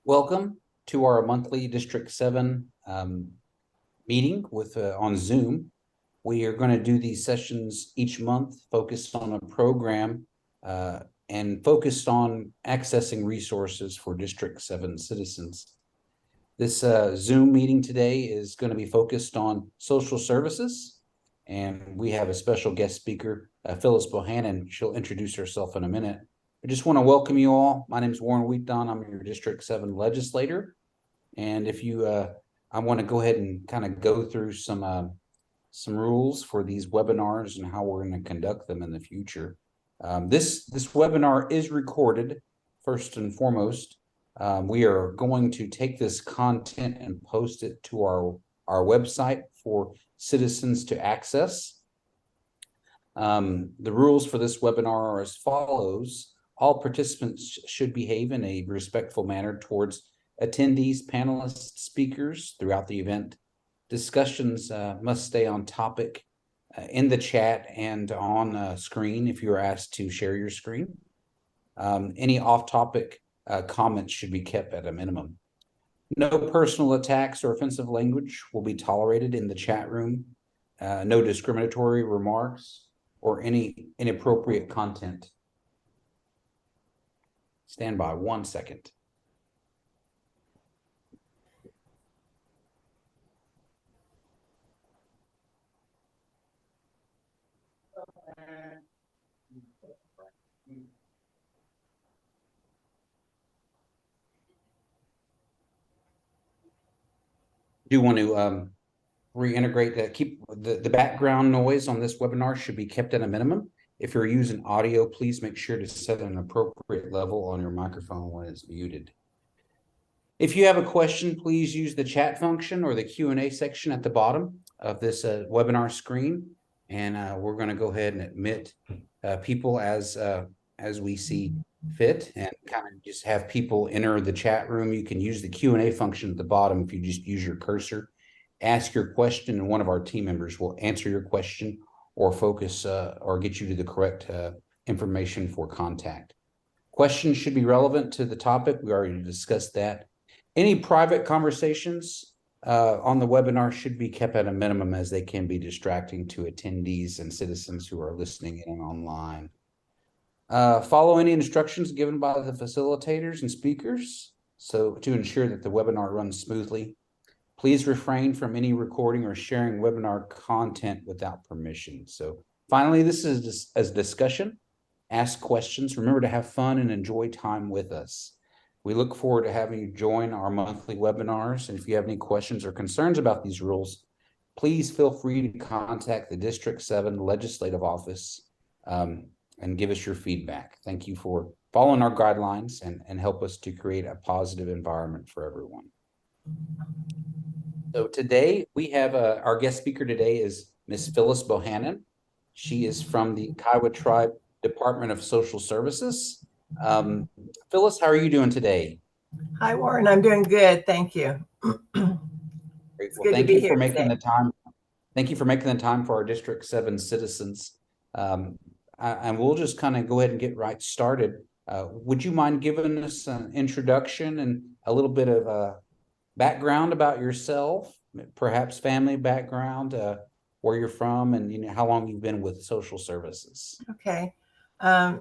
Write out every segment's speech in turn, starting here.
Welcome to our monthly District 7 meeting on Zoom. We are going to do these sessions each month focused on a program and focused on accessing resources for District 7 citizens. This Zoom meeting today is going to be focused on social services, and we have a special guest speaker, Phyllis Bohanan. She'll introduce herself in a minute. I just want to welcome you all. My name is Warren Wheatdon. I'm your District 7 legislator. And if you, I want to go ahead and kind of go through some rules for these webinars and how we're going to conduct them in the future. This webinar is recorded, first and foremost. We are going to take this content and post it to our website for citizens to access. The rules for this webinar are as follows. All participants should behave in a respectful manner towards attendees, panelists, speakers throughout the event. Discussions must stay on topic in the chat and on screen if you are asked to share your screen. Any off-topic comments should be kept at a minimum. No personal attacks or offensive language will be tolerated in the chat room. No discriminatory remarks or any inappropriate content. Stand by 1 second. Do want to reintegrate that. Keep the background noise on this webinar should be kept at a minimum. If you're using audio, please make sure to set an appropriate level on your microphone when it's muted. If you have a question, please use the chat function or the Q&A section at the bottom of this webinar screen, and we're going to go ahead and admit people as we see fit, and kind of just have people enter the chat room. You can use the Q&A function at the bottom if you just use your cursor. Ask your question, and one of our team members will answer your question or focus or get you to the correct information for contact. Questions should be relevant to the topic. We already discussed that. Any private conversations on the webinar should be kept at a minimum, as they can be distracting to attendees and citizens who are listening in online. Follow any instructions given by the facilitators and speakers to ensure that the webinar runs smoothly. Please refrain from any recording or sharing webinar content without permission. So finally, this is a discussion. Ask questions. Remember to have fun and enjoy time with us. We look forward to having you join our monthly webinars. And if you have any questions or concerns about these rules, please feel free to contact the District 7 Legislative Office and give us your feedback. Thank you for following our guidelines and help us to create a positive environment for everyone. So today we have our guest speaker today is Ms. Phyllis Bohanan. She is from the Kiowa Tribe Department of Social Services. Phyllis, how are you doing today? Hi, Warren. I'm doing good. Thank you. Great. Well, thank you for making the time. Thank you for making the time for our District 7 citizens. And we'll just kind of go ahead and get right started. Would you mind giving us an introduction and a little bit of background about yourself, perhaps family background, where you're from, and how long you've been with social services? Okay.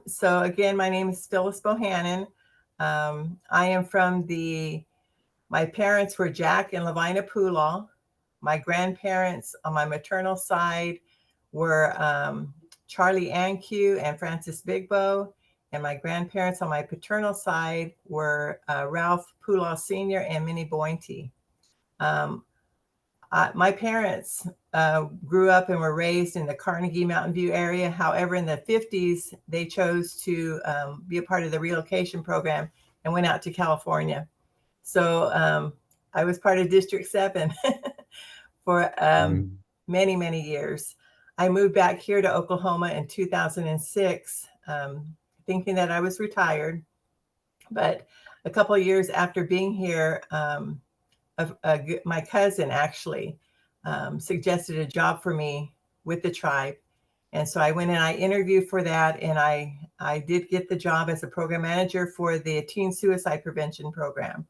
So again, my name is Phyllis Bohanan. I am from my parents were Jack and Lavina Poolaw. My grandparents on my maternal side were Charlie Ankew and Francis Bigbow. And my grandparents on my paternal side were Ralph Poolaw Sr. and Minnie Bointy. My parents grew up and were raised in the Carnegie Mountain View area. However, in the 50s, they chose to be a part of the relocation program and went out to California. So I was part of District 7 for many, many years. I moved back here to Oklahoma in 2006, thinking that I was retired. But a couple of years after being here, my cousin actually suggested a job for me with the tribe. And so I went and I interviewed for that, and I did get the job as a program manager for the teen suicide prevention program.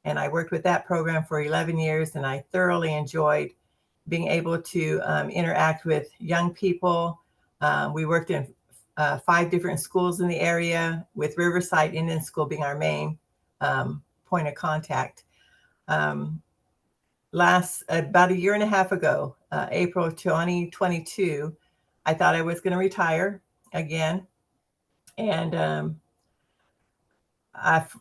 And I worked with that program for 11 years, and I thoroughly enjoyed being able to interact with young people. We worked in 5 different schools in the area, with Riverside Indian School being our main point of contact. About a year and a half ago, April 2022, I thought I was going to retire again. And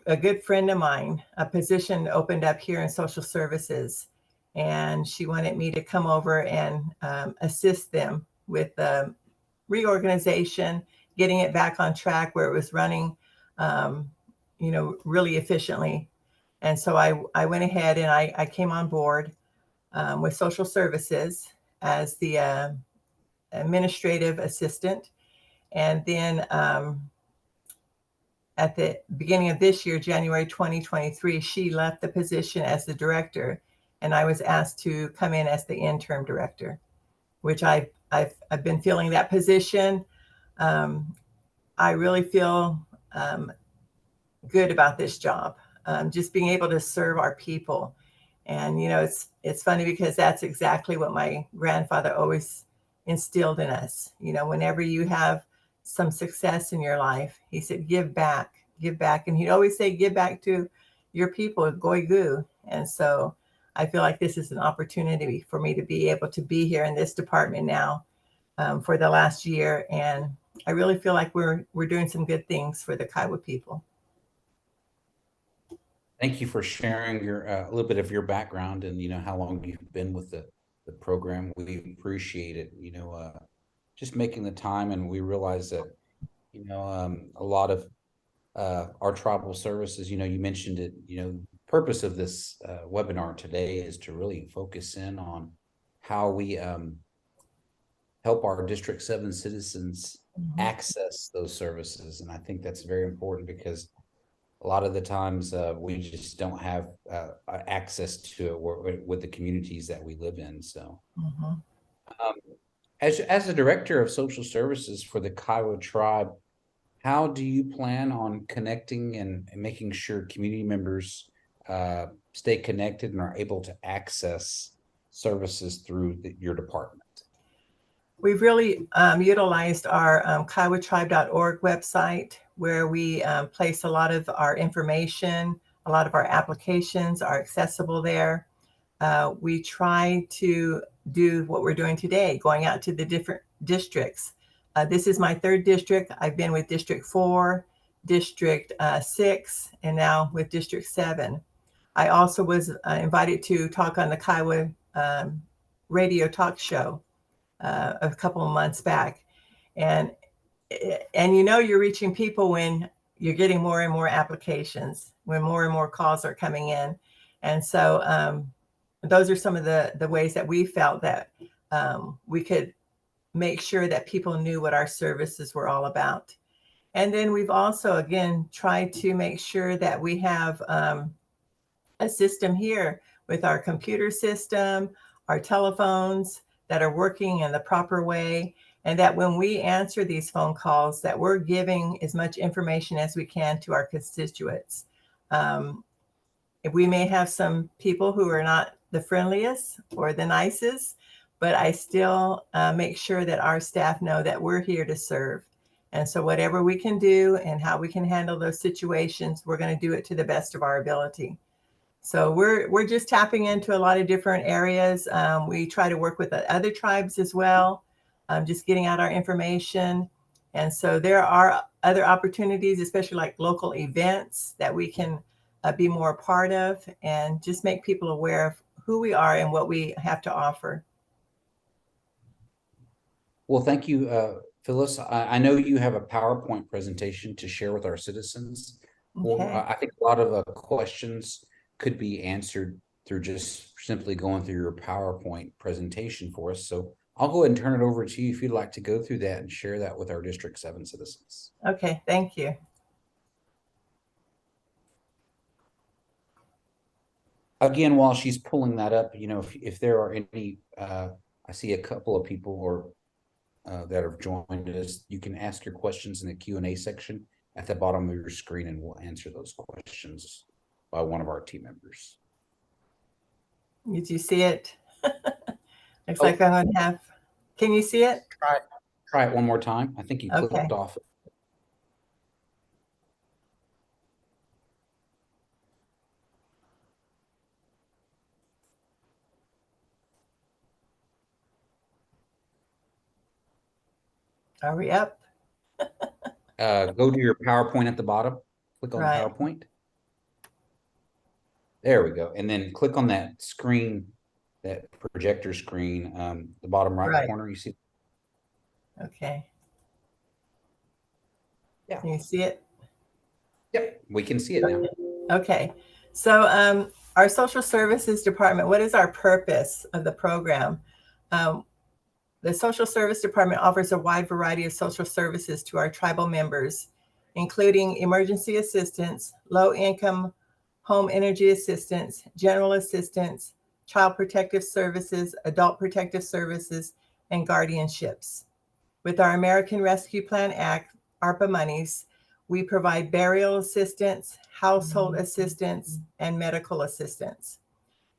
a good friend of mine, a position opened up here in social services, and she wanted me to come over and assist them with reorganization, getting it back on track where it was running, really efficiently. And so I went ahead and I came on board with social services as the administrative assistant. And then at the beginning of this year, January 2023, she left the position as the director, and I was asked to come in as the interim director, which I've been filling that position. I really feel good about this job, just being able to serve our people. And it's funny because that's exactly what my grandfather always instilled in us. Whenever you have some success in your life, he said, give back. And he'd always say, give back to your people, goigu. And so I feel like this is an opportunity for me to be able to be here in this department now for the last year. And I really feel like we're doing some good things for the Kiowa people. Thank you for sharing your a little bit of your background and how long you've been with the program. We appreciate it. Just making the time, and we realize that a lot of our tribal services. You mentioned it. Purpose of this webinar today is to really focus in on how we help our District 7 citizens access those services, and I think that's very important because a lot of the times we just don't have access to it with the communities that we live in. So as a director of social services for the Kiowa tribe, how do you plan on connecting and making sure community members stay connected and are able to access services through your department? We've really utilized our KiowaTribe.org website, where we place a lot of our information. A lot of our applications are accessible there. We try to do what we're doing today, going out to the different districts. This is my 3rd district. I've been with District 4, District 6, and now with District 7. I also was invited to talk on the Kiowa radio talk show a couple of months back. And you're reaching people when you're getting more and more applications, when more and more calls are coming in. And so those are some of the ways that we felt that we could make sure that people knew what our services were all about. And then we've also, again, tried to make sure that we have a system here with our computer system, our telephones that are working in the proper way, and that when we answer these phone calls, that we're giving as much information as we can to our constituents. If we may have some people who are not the friendliest or the nicest, but I still make sure that our staff know that we're here to serve. And so whatever we can do and how we can handle those situations, we're going to do it to the best of our ability. So we're just tapping into a lot of different areas. We try to work with the other tribes as well, just getting out our information. And so there are other opportunities, especially like local events that we can be more a part of, and just make people aware of who we are and what we have to offer. Well, thank you, Phyllis. I know you have a PowerPoint presentation to share with our citizens. Okay. Well, I think a lot of questions could be answered through just simply going through your PowerPoint presentation for us. So I'll go ahead and turn it over to you if you'd like to go through that and share that with our District 7 citizens. Okay, thank you. Again, while she's pulling that up, if there are any, I see a couple of people that have joined us. You can ask your questions in the Q&A section at the bottom of your screen, and we'll answer those questions. by one of our team members. Did you see it? Looks Oh. like I'm going to have, can you see it? Try it one more time. I think you Okay. clicked off. Are we up? Go to your PowerPoint at the bottom. Click on Right. PowerPoint. There we go. And then click on that screen, that projector screen, the bottom right corner. You see? Okay. Yeah. Can you see it? Yep, we can see it now. Okay. So our social services department, what is our purpose of the program? The social service department offers a wide variety of social services to our tribal members, including emergency assistance, low-income home energy assistance, general assistance, child protective services, adult protective services, and guardianships. With our American Rescue Plan Act, ARPA monies, we provide burial assistance, household assistance, and medical assistance.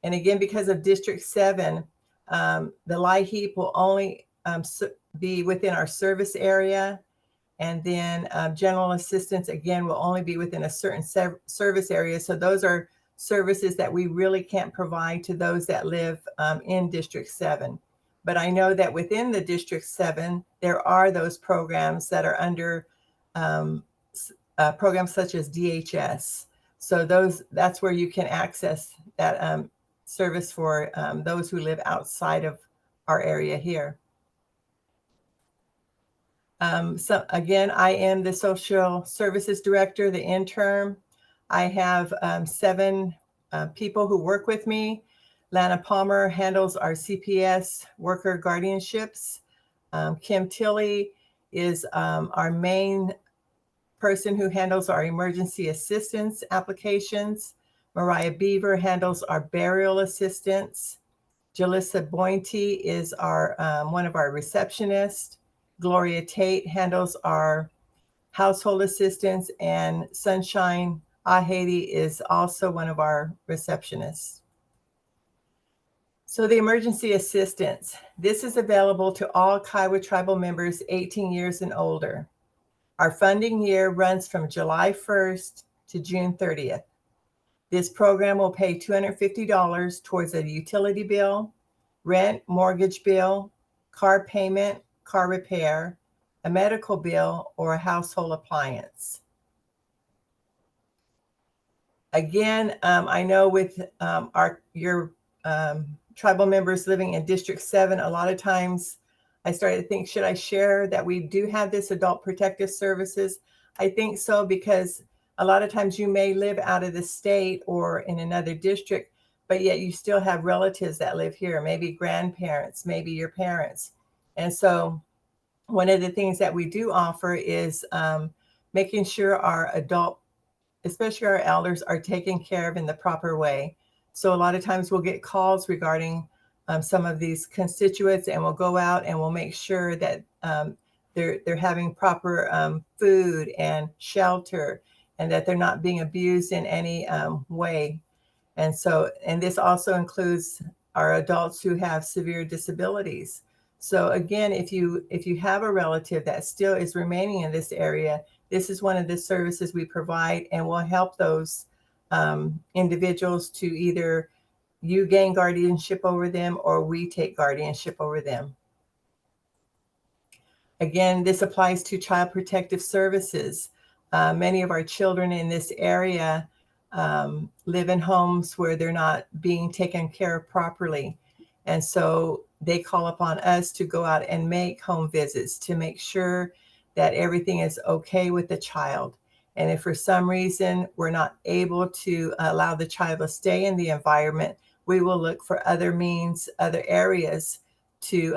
And again, because of District 7, the LIHEAP will only be within our service area. And then general assistance, again, will only be within a certain service area. So those are services that we really can't provide to those that live in District 7. But I know that within the District 7, there are those programs that are under programs such as DHS. So that's where you can access that service for those who live outside of our area here. So again, I am the social services director, the intern. I have 7 people who work with me. Lana Palmer handles our CPS worker guardianships. Kim Tilley is our main person who handles our emergency assistance applications. Mariah Beaver handles our burial assistance. Jalissa Bointy is our one of our receptionists. Gloria Tate handles our household assistants, and Sunshine Ahady is also one of our receptionists. So the emergency assistance, this is available to all Kiowa tribal members 18 years and older. Our funding year runs from July 1st to June 30th. This program will pay $250 towards a utility bill, rent, mortgage bill, car payment, car repair, a medical bill, or a household appliance. Again, I know with your tribal members living in District 7, a lot of times I started to think, should I share that we do have this adult protective services? I think so, because a lot of times you may live out of the state or in another district, but yet you still have relatives that live here, maybe grandparents, maybe your parents. And so one of the things that we do offer is making sure our adult, especially our elders, are taken care of in the proper way. So a lot of times we'll get calls regarding some of these constituents, and we'll go out and we'll make sure that they're having proper food and shelter, and that they're not being abused in any way. And so, and this also includes our adults who have severe disabilities. So again, if you have a relative that still is remaining in this area, this is one of the services we provide, and will help those individuals to either you gain guardianship over them or we take guardianship over them. Again, this applies to child protective services. Many of our children in this area live in homes where they're not being taken care of properly. And so they call upon us to go out and make home visits to make sure that everything is okay with the child. And if for some reason we're not able to allow the child to stay in the environment, we will look for other means, other areas to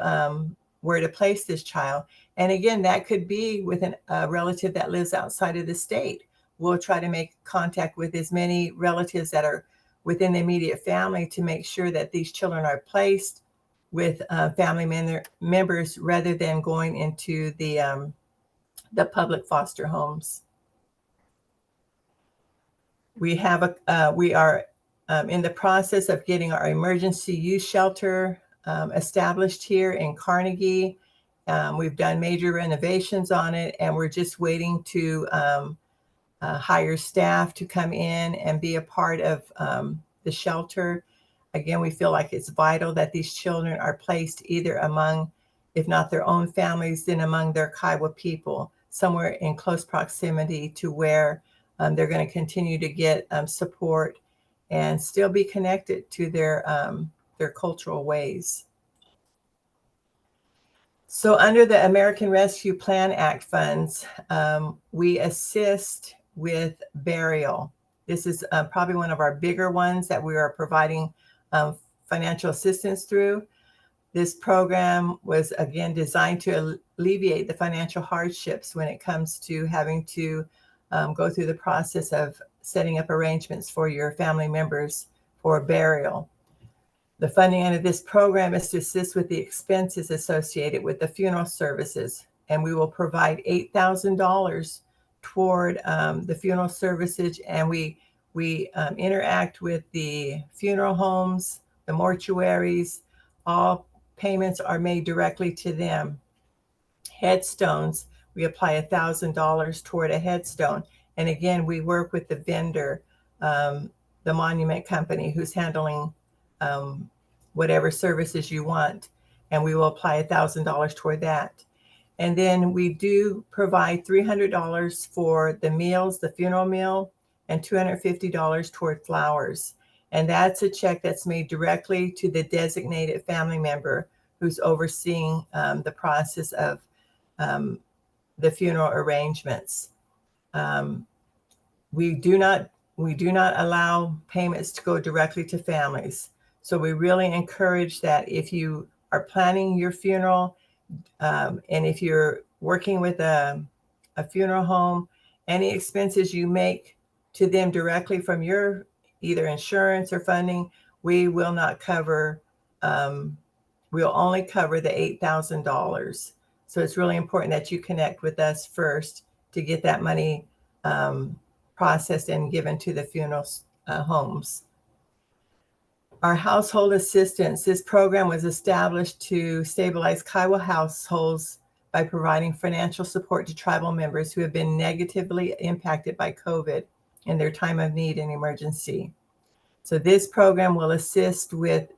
where to place this child. And again, that could be with a relative that lives outside of the state. We'll try to make contact with as many relatives that are within the immediate family to make sure that these children are placed with family members rather than going into the public foster homes. We are in the process of getting our emergency use shelter established here in Carnegie. We've done major renovations on it, and we're just waiting to hire staff to come in and be a part of the shelter. Again, we feel like it's vital that these children are placed either among, if not their own families, then among their Kiowa people, somewhere in close proximity to where they're going to continue to get support and still be connected to their cultural ways. So under the American Rescue Plan Act funds, we assist with burial. This is probably one of our bigger ones that we are providing financial assistance through. This program was, again, designed to alleviate the financial hardships when it comes to having to go through the process of setting up arrangements for your family members for burial. The funding under this program is to assist with the expenses associated with the funeral services, and we will provide $8,000 toward the funeral services, and we interact with the funeral homes, the mortuaries. All payments are made directly to them. Headstones, we apply $1,000 toward a headstone, and again, we work with the vendor, the monument company who's handling whatever services you want, and we will apply $1,000 toward that. And then we do provide $300 for the meals, the funeral meal, and $250 toward flowers. And that's a check that's made directly to the designated family member who's overseeing the process of the funeral arrangements. We do not allow payments to go directly to families. So we really encourage that if you are planning your funeral, and if you're working with a funeral home, any expenses you make to them directly from your either insurance or funding, we will not cover. We'll only cover the $8,000. So it's really important that you connect with us first to get that money processed and given to the funeral homes. Our household assistance. This program was established to stabilize Kiowa households by providing financial support to tribal members who have been negatively impacted by COVID in their time of need and emergency. So this program will assist with,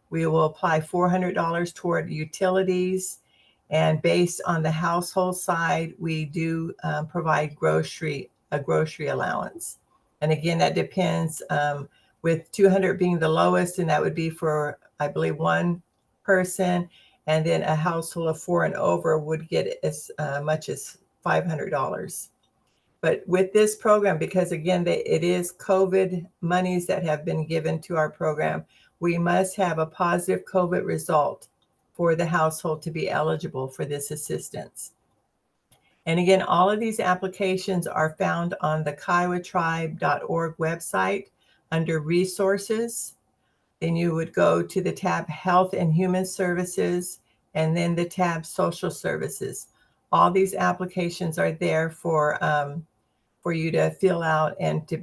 we will apply $400 toward utilities, and based on the household side, we do provide a grocery allowance. And again, that depends, with 200 being the lowest, and that would be for, I believe, one person. And then a household of 4 and over would get as much as $500. But with this program, because again, it is COVID monies that have been given to our program, we must have a positive COVID result for the household to be eligible for this assistance. And again, all of these applications are found on the kiowatribe.org website under resources. Then you would go to the tab Health and Human Services, and then the tab Social Services. All these applications are there for you to fill out and to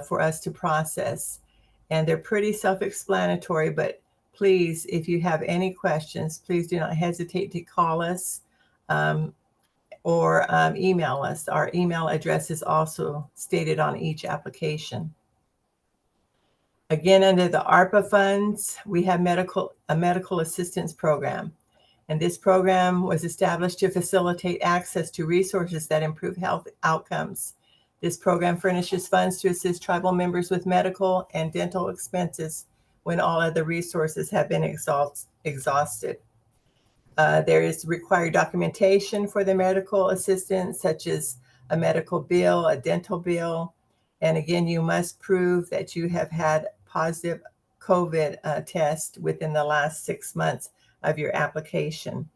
for us to process. And they're pretty self-explanatory, but please, if you have any questions, please do not hesitate to call us or email us. Our email address is also stated on each application. Again, under the ARPA funds, we have a medical assistance program. And this program was established to facilitate access to resources that improve health outcomes. This program furnishes funds to assist tribal members with medical and dental expenses when all other resources have been exhausted. There is required documentation for the medical assistance, such as a medical bill, a dental bill. And again, you must prove that you have had positive COVID test within the last 6 months of your application.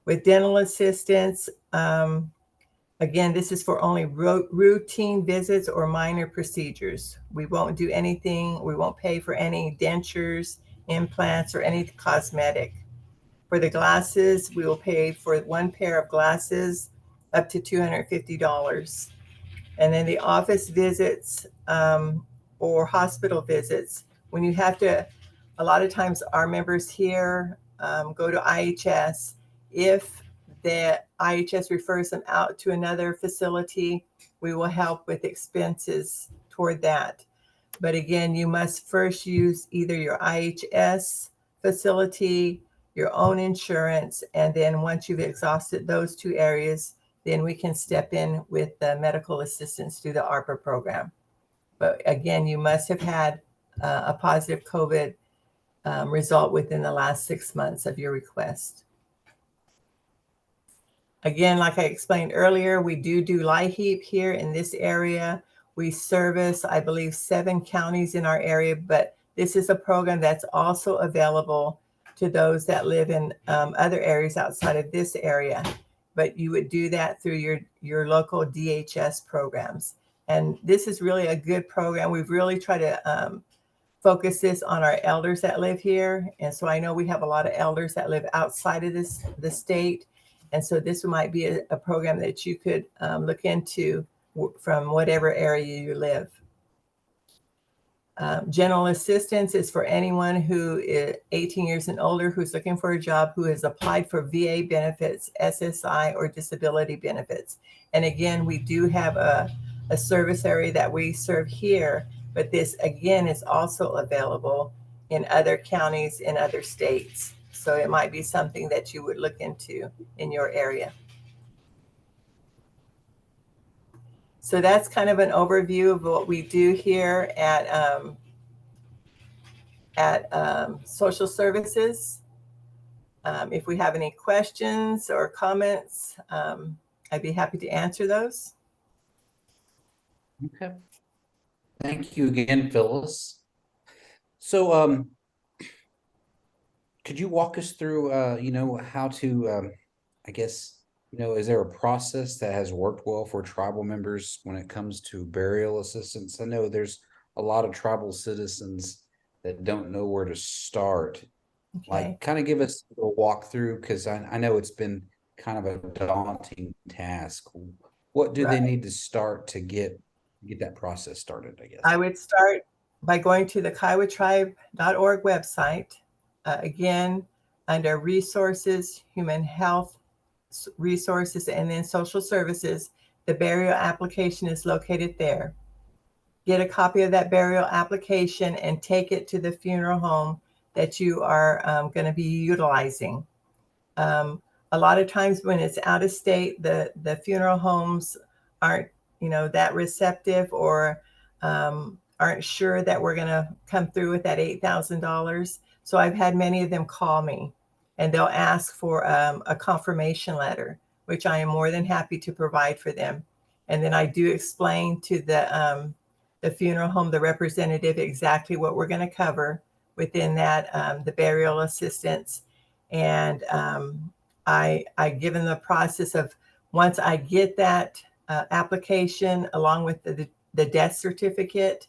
With dental assistance, again, this is for only routine visits or minor procedures. We won't do anything, we won't pay for any dentures, implants, or any cosmetic. For the glasses, we will pay for one pair of glasses up to $250. And then the office visits or hospital visits, when you have to, a lot of times our members here go to IHS. If the IHS refers them out to another facility, we will help with expenses toward that. But again, you must first use either your IHS facility, your own insurance, and then once you've exhausted those two areas, then we can step in with the medical assistance through the ARPA program. But again, you must have had a positive COVID result within the last 6 months of your request. Again, like I explained earlier, we do LIHEAP here in this area. We service, I believe, 7 counties in our area, but this is a program that's also available to those that live in other areas outside of this area. But you would do that through your local DHS programs. And this is really a good program. We've really tried to focus this on our elders that live here. And so I know we have a lot of elders that live outside of the state. And so this might be a program that you could look into from whatever area you live. General assistance is for anyone who is 18 years and older who's looking for a job, who has applied for VA benefits, SSI, or disability benefits. And again, we do have a service area that we serve here, but this again is also available in other counties in other states. So it might be something that you would look into in your area. So that's kind of an overview of what we do here at social services. If we have any questions or comments, I'd be happy to answer those. Okay. Thank you again, Phyllis. So, could you walk us through, how to, I guess, is there a process that has worked well for tribal members when it comes to burial assistance? I know there's a lot of tribal citizens that don't know where to start. Okay. Like, kind of give us a walkthrough, because I know it's been kind of a daunting task. What do they need to start to get that process started, I guess? I would start by going to the KiowaTribe.org website. Again, under resources, human health resources, and then social services, the burial application is located there. Get a copy of that burial application and take it to the funeral home that you are going to be utilizing. A lot of times when it's out of state, the funeral homes aren't, that receptive, or aren't sure that we're going to come through with that $8,000. So I've had many of them call me, and they'll ask for a confirmation letter, which I am more than happy to provide for them. And then I do explain to the funeral home, the representative, exactly what we're going to cover within that, the burial assistance. And I give them the process of, once I get that application along with the death certificate,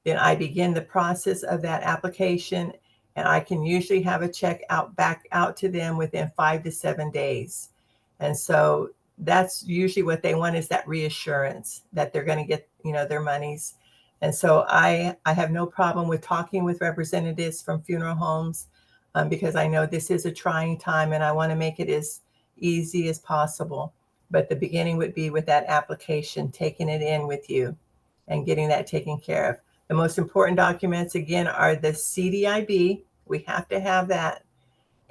then I begin the process of that application, and I can usually have a check back out to them within 5 to 7 days. And so that's usually what they want, is that reassurance that they're going to get, their monies. And so I have no problem with talking with representatives from funeral homes, because I know this is a trying time and I want to make it as easy as possible. But the beginning would be with that application, taking it in with you and getting that taken care of. The most important documents, again, are the CDIB. We have to have that,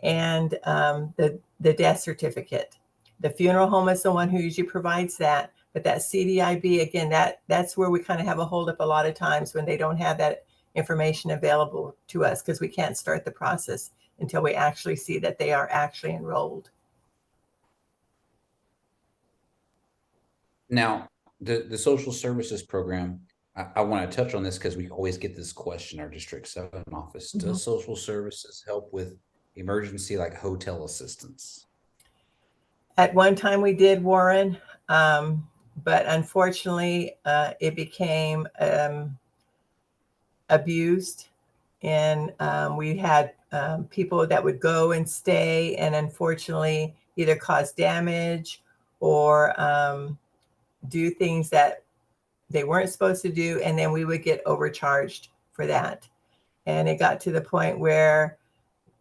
and the death certificate. The funeral home is the one who usually provides that, but that CDIB, again, that's where we kind of have a holdup a lot of times, when they don't have that information available to us, because we can't start the process until we actually see that they are actually enrolled. Now, the social services program, I want to touch on this because we always get this question in our District 7 office. Mm-hmm. Does social services help with emergency, like hotel assistance? At one time we did, Warren, but unfortunately it became abused, and we had people that would go and stay and unfortunately either cause damage or do things that they weren't supposed to do, and then we would get overcharged for that. And it got to the point where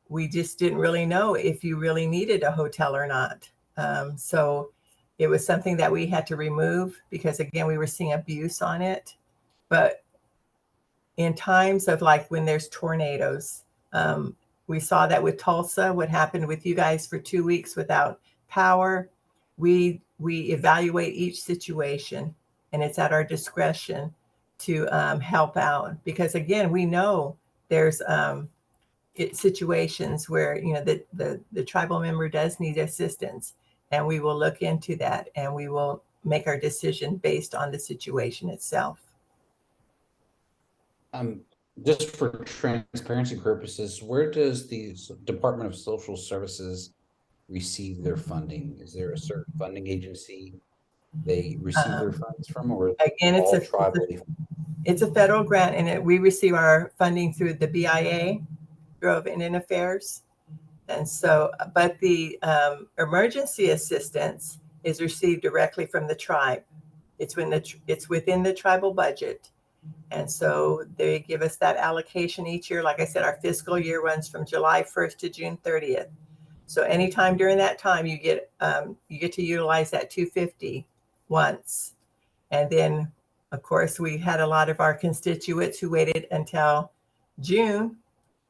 we just didn't really know if you really needed a hotel or not. So it was something that we had to remove because, again, we were seeing abuse on it. But in times of like when there's tornadoes, we saw that with Tulsa, what happened with you guys for 2 weeks without power. We evaluate each situation, and it's at our discretion to help out because, again, we know there's situations where the tribal member does need assistance, and we will look into that, and we will make our decision based on the situation itself. Just for transparency purposes, where does the Department of Social Services receive their funding? Is there a certain funding agency they receive their funds from, or Again, all tribally? it's a federal grant, and we receive our funding through the BIA, Bureau of Indian Affairs. And so, but the emergency assistance is received directly from the tribe. It's within the tribal budget. And so they give us that allocation each year. Like I said, our fiscal year runs from July 1st to June 30th. So anytime during that time, you get to utilize that 250 once. And then, of course, we had a lot of our constituents who waited until June,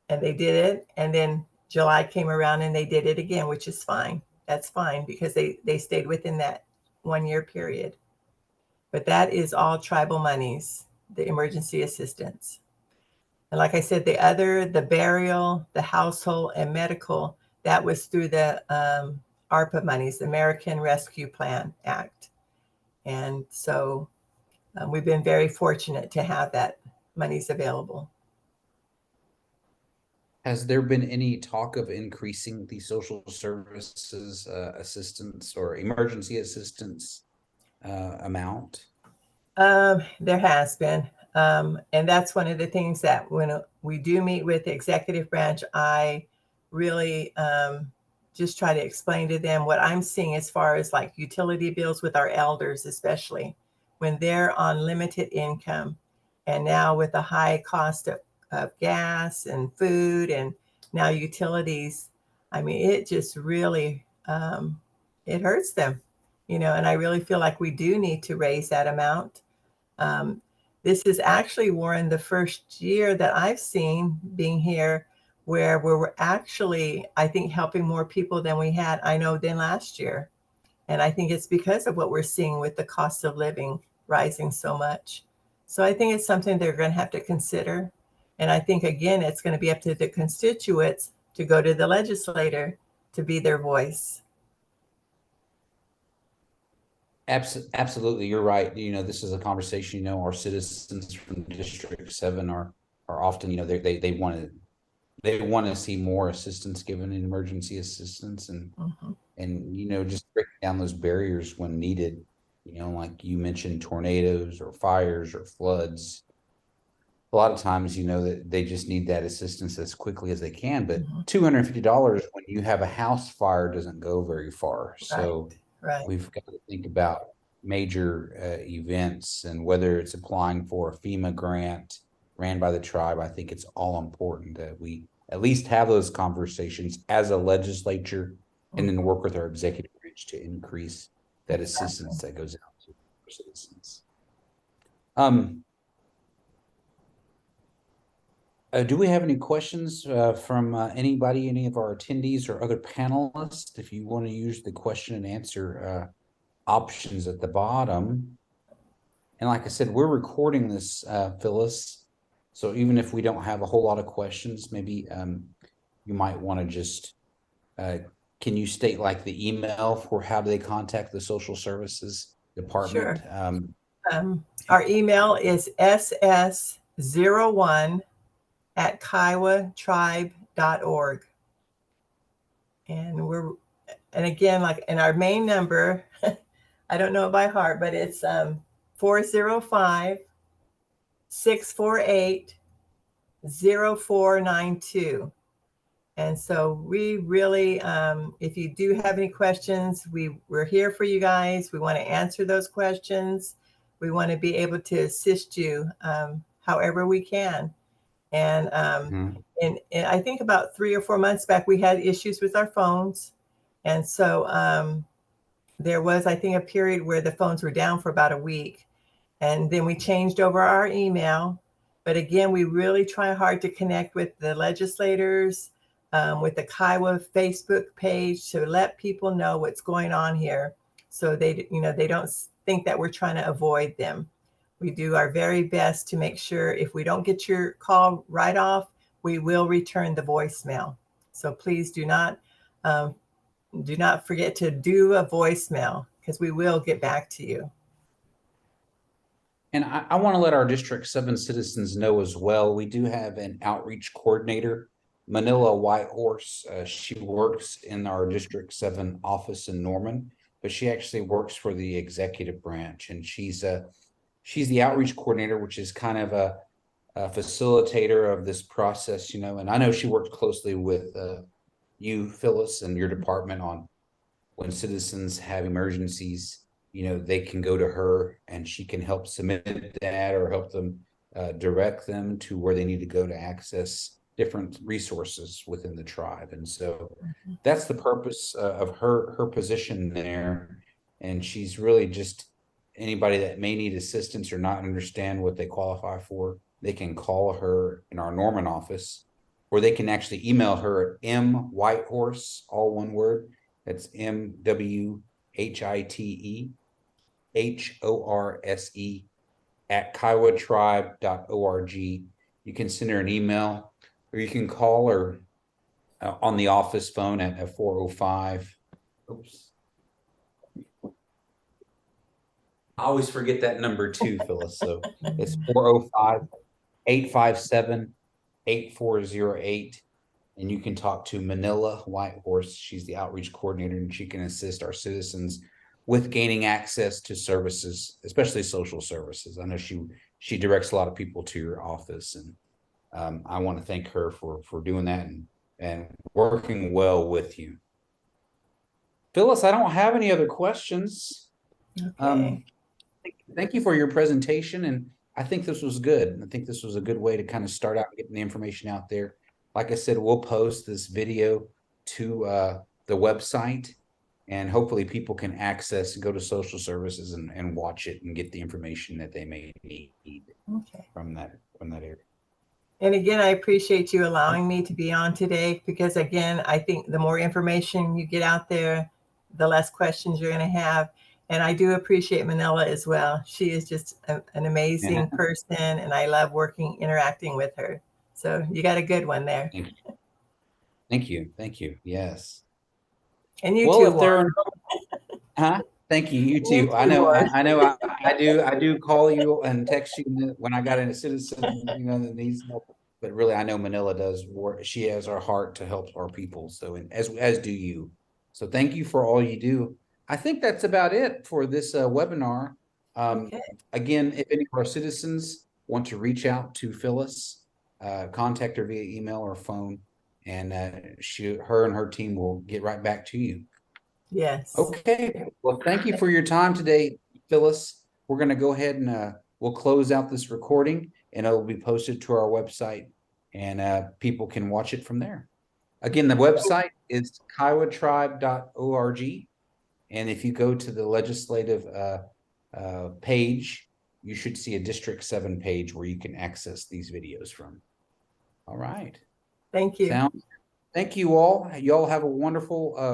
and they did it. And then July came around and they did it again, which is fine. That's fine because they stayed within that 1 year period. But that is all tribal monies, the emergency assistance. And like I said, the burial, the household, and medical, that was through the ARPA monies, the American Rescue Plan Act. And so we've been very fortunate to have that monies available. Has there been any talk of increasing the social services assistance or emergency assistance amount? There has been. And that's one of the things that when we do meet with the executive branch, I really just try to explain to them what I'm seeing as far as like utility bills with our elders, especially when they're on limited income. And now with the high cost of gas and food and now utilities, I mean, it just really, it hurts them, and I really feel like we do need to raise that amount. This is actually, Warren, the first year that I've seen being here where we're actually, I think, helping more people than we had, I know, than last year. And I think it's because of what we're seeing with the cost of living rising so much. So I think it's something they're going to have to consider. And I think, again, it's going to be up to the constituents to go to the legislator to be their voice. Absolutely, you're right. This is a conversation. Our citizens from District 7 are often, they want to see more assistance given in emergency assistance and just breaking down those barriers when needed. Like you mentioned, tornadoes or fires or floods. A lot of times, that they just need that assistance as quickly as they can. But $250 when you have a house fire doesn't go very far. So Right. we've got to think about major events and whether it's applying for a FEMA grant ran by the tribe. I think it's all important that we at least have those conversations as a legislature and then work with our executive branch to increase that assistance that goes out to our citizens. Do we have any questions from anybody, any of our attendees or other panelists? If you want to use the question and answer options at the bottom. And like I said, we're recording this, Phyllis. So even if we don't have a whole lot of questions, maybe you might want to just, can you state like the email for how do they contact the social services department? Sure. Our email is ss01@kiowatribe.org. And again, like, and our main number, I don't know it by heart, but it's 405-648-0492. And so we really, if you do have any questions, we're here for you guys. We want to answer those questions. We want to be able to assist you however we can. And, and I think about 3 or 4 months back, we had issues with our phones. And so there was, I think, a period where the phones were down for about a week. And then we changed over our email. But again, we really try hard to connect with the legislators, with the Kiowa Facebook page to let people know what's going on here. So they don't think that we're trying to avoid them. We do our very best to make sure if we don't get your call right off, we will return the voicemail. So please do not forget to do a voicemail, because we will get back to you. And I want to let our District 7 citizens know as well, we do have an outreach coordinator, Manila Whitehorse. She works in our District 7 office in Norman, but she actually works for the executive branch, and she's the outreach coordinator, which is kind of a facilitator of this process, and I know she works closely with you, Phyllis, and your department on when citizens have emergencies. They can go to her and she can help submit that or help them direct them to where they need to go to access different resources within the tribe. And so that's the purpose of her position there. And she's really just anybody that may need assistance or not understand what they qualify for. They can call her in our Norman office, or they can actually email her at mwhitehorse, all one word. That's MWHITEHORSE @kiowatribe.org. You can send her an email, or you can call her on the office phone at 405. Oops. I always forget that number too, Phyllis. So it's 405-857-8408. And you can talk to Manila Whitehorse. She's the outreach coordinator, and she can assist our citizens with gaining access to services, especially social services. I know she directs a lot of people to your office, and I want to thank her for doing that and working well with you. Phyllis, I don't have any other questions. Okay. Thank you for your presentation, and I think this was good. I think this was a good way to kind of start out getting the information out there. Like I said, we'll post this video to the website, and hopefully people can access and go to social services and watch it and get the information that they may need from that area. And again, I appreciate you allowing me to be on today, because again, I think the more information you get out there, the less questions you're going to have. And I do appreciate Manila as well. She is just an amazing person, and I love interacting with her. So you got a good one there. Thank you. Thank you. Yes. And you too, Warren. Thank you. You too. I know. I do call you and text you when I got a citizen, that needs help. But really, I know Manila does work. She has our heart to help our people. So, and as do you. So, thank you for all you do. I think that's about it for this webinar. Again, if any of our citizens want to reach out to Phyllis, contact her via email or phone, and her and her team will get right back to you. Yes. Okay. Well, thank you for your time today, Phyllis. We're going to go ahead and we'll close out this recording, and it will be posted to our website, and people can watch it from there. Again, the website is kiowatribe.org. And if you go to the legislative page, you should see a District 7 page where you can access these videos from. All right. Thank you. Thank you all. Y'all have a wonderful